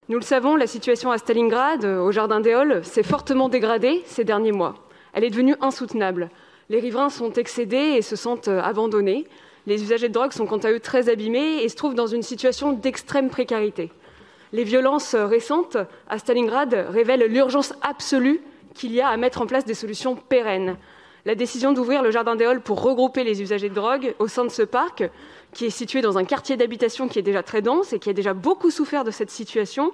Nous le savons, la situation à Stalingrad, au Jardin des Halles, s'est fortement dégradée ces derniers mois. Elle est devenue insoutenable. Les riverains sont excédés et se sentent abandonnés. Les usagers de drogue sont quant à eux très abîmés et se trouvent dans une situation d'extrême précarité. Les violences récentes à Stalingrad révèlent l'urgence absolue qu'il y a à mettre en place des solutions pérennes. La décision d'ouvrir le Jardin des Halles pour regrouper les usagers de drogue au sein de ce parc, qui est situé dans un quartier d'habitation qui est déjà très dense et qui a déjà beaucoup souffert de cette situation,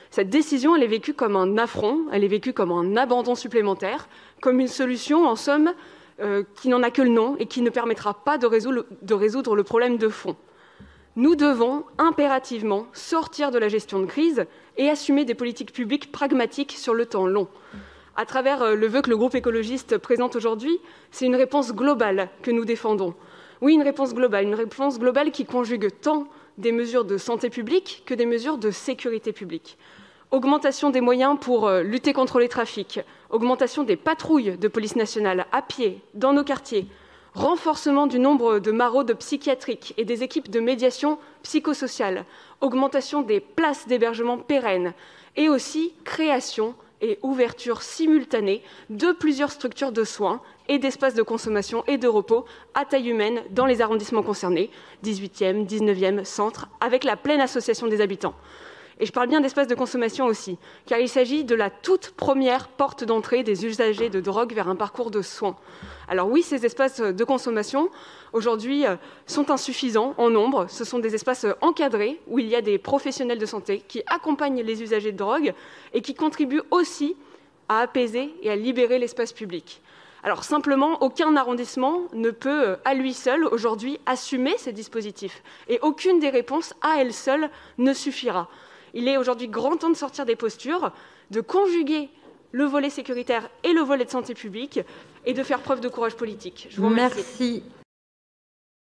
cette décision, elle est vécue comme un affront, elle est vécue comme un abandon supplémentaire, comme une solution, en somme, qui n'en a que le nom et qui ne permettra pas de résoudre le problème de fond. Nous devons impérativement sortir de la gestion de crise et assumer des politiques publiques pragmatiques sur le temps long. À travers le vœu que le groupe écologiste présente aujourd'hui, c'est une réponse globale que nous défendons. Oui, une réponse globale qui conjugue tant des mesures de santé publique que des mesures de sécurité publique. Augmentation des moyens pour lutter contre les trafics, augmentation des patrouilles de police nationale à pied, dans nos quartiers, renforcement du nombre de maraudes psychiatriques et des équipes de médiation psychosociale, augmentation des places d'hébergement pérennes et aussi création et ouverture simultanée de plusieurs structures de soins et d'espaces de consommation et de repos à taille humaine dans les arrondissements concernés, 18e, 19e, centre, avec la pleine association des habitants. Et je parle bien d'espaces de consommation aussi, car il s'agit de la toute première porte d'entrée des usagers de drogue vers un parcours de soins. Alors oui, ces espaces de consommation, aujourd'hui, sont insuffisants en nombre. Ce sont des espaces encadrés, où il y a des professionnels de santé qui accompagnent les usagers de drogue et qui contribuent aussi à apaiser et à libérer l'espace public. Alors simplement, aucun arrondissement ne peut à lui seul aujourd'hui assumer ces dispositifs. Et aucune des réponses à elle seule ne suffira. Il est aujourd'hui grand temps de sortir des postures, de conjuguer le volet sécuritaire et le volet de santé publique et de faire preuve de courage politique. Je vous remercie. Merci.